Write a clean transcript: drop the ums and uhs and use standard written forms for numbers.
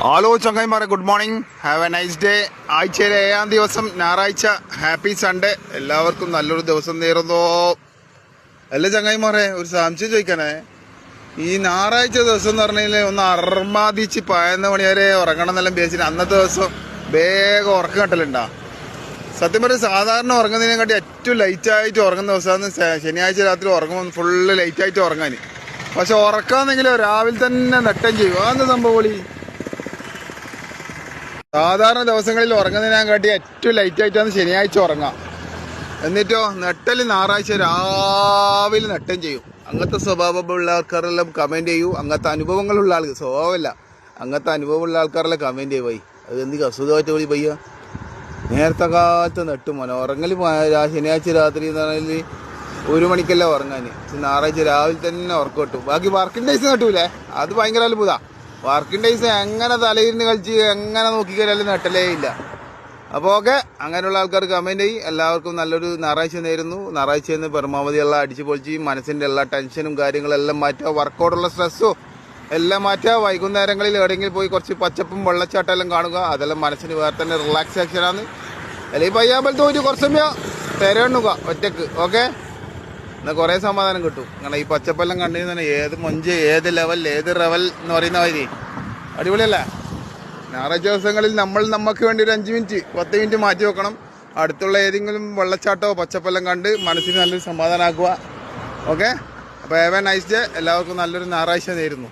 Hello ചങ്ങായിമാരെ, good morning, have a nice day. ആഴ്ചയിലെ 7-ാം ദിവസം ഞായറാഴ്ച, ഹാപ്പി സൺഡേ. എല്ലാവർക്കും നല്ലൊരു ദിവസം നേരുന്നു. അല്ല ചങ്ങായിമാരെ, ഒരു സംശയം ചോദിക്കാനേ, ഈ ഞായറാഴ്ച ദിവസം എന്ന് പറഞ്ഞാൽ ഒന്ന് അർമാദിച്ച് 11 മണി വരെ ഉറങ്ങണം എന്നെല്ലാം വിചാരിച്ചിട്ട് അന്നത്തെ ദിവസം വേഗം ഉറക്കം കിട്ടലുണ്ടാ? സത്യം പറഞ്ഞാൽ സാധാരണ ഉറങ്ങുന്നതിനെക്കാട്ടി ഏറ്റവും ലൈറ്റായിട്ട് ഉറങ്ങുന്ന ദിവസമാണ് ശനിയാഴ്ച രാത്രി ഉറങ്ങുമ്പോൾ ഫുള്ള് ലൈറ്റായിട്ട് ഉറങ്ങാൻ. പക്ഷെ ഉറക്കാന്നെങ്കിലും രാവിലെ തന്നെ നെട്ടം ചെയ്യും. അതെന്താ സംഭവം? സാധാരണ ദിവസങ്ങളിൽ ഉറങ്ങുന്നതിനെക്കാട്ടി ഏറ്റവും ലൈറ്റായിട്ടാണ് ശനിയാഴ്ച ഉറങ്ങാം. എന്നിട്ടോ നെട്ടൽ ഞായറാഴ്ച രാവിലെ നെട്ടം ചെയ്യും. അങ്ങനത്തെ സ്വഭാവമുള്ള ആൾക്കാരെല്ലാം കമൻറ്റ് ചെയ്യൂ. അങ്ങനത്തെ അനുഭവങ്ങളുള്ള ആൾക്ക്, സ്വഭാവമല്ല, അങ്ങനത്തെ അനുഭവമുള്ള ആൾക്കാരെല്ലാം കമൻറ്റ് ചെയ്യും. അത് എന്തെങ്കിലും അസുഖമായിട്ട് വിളി പയ്യ. നേരത്തെ കാലത്ത് നെട്ടും മോനെ ഉറങ്ങൽ. ശനിയാഴ്ച രാത്രി എന്ന് പറഞ്ഞാൽ 1 മണിക്കല്ല ഉറങ്ങാൻ. ഞായറാഴ്ച രാവിലെ തന്നെ ഉറക്കം കിട്ടും. ബാക്കി വർക്കിംഗ് ഡേയ്സ് കിട്ടൂലേ, അത് ഭയങ്കര അത്ഭുത. വർക്കിംഗ് ഡേയ്സ് എങ്ങനെ തലയിരുന്ന് കളിച്ച് എങ്ങനെ നോക്കിക്കഴിഞ്ഞാലും നെട്ടലേ ഇല്ല. അപ്പോൾ ഓക്കെ, അങ്ങനെയുള്ള ആൾക്കാർ കമൻറ്റ് ചെയ്യും. എല്ലാവർക്കും നല്ലൊരു ഞായറാഴ്ച നേരുന്നു. ഞായറാഴ്ച പരമാവധി എല്ലാം അടിച്ചു പൊളിച്ച് മനസ്സിൻ്റെ എല്ലാ ടെൻഷനും കാര്യങ്ങളെല്ലാം മാറ്റുക. വർക്കൗട്ടുള്ള സ്ട്രെസ്സും എല്ലാം മാറ്റുക. വൈകുന്നേരങ്ങളിൽ എവിടെയെങ്കിലും പോയി കുറച്ച് പച്ചപ്പും വെള്ളച്ചാട്ടം എല്ലാം കാണുക. അതെല്ലാം മനസ്സിന് വേറെ തന്നെ റിലാക്സേഷനാണ്. അല്ലെങ്കിൽ പയ്യാമ്പലത്ത് പോയിട്ട് കുറച്ച് സമയം തിരയണ്ണുക ഒറ്റക്ക്. ഓക്കെ, എന്നാൽ കുറേ സമാധാനം കിട്ടും. അങ്ങനെ ഈ പച്ചപ്പെല്ലാം കണ്ടിരുന്ന ഏത് മൊഞ്ച്, ഏത് ലെവൽ, ഏത് റെവൽ എന്ന് പറയുന്ന മാതിരി അടിപൊളിയല്ലേ? ഞായറാഴ്ച ദിവസങ്ങളിൽ നമുക്ക് വേണ്ടി ഒരു 5 മിനിറ്റ് 10 മിനിറ്റ് മാറ്റി വെക്കണം. അടുത്തുള്ള ഏതെങ്കിലും വെള്ളച്ചാട്ടമോ പച്ചപ്പെല്ലാം കണ്ട് മനസ്സിന് നല്ലൊരു സമാധാനമാക്കുക. ഓക്കെ, അപ്പോൾ ഹാവ് എ നൈസ് ഡേ. എല്ലാവർക്കും നല്ലൊരു ഞായറാഴ്ച നേരുന്നു.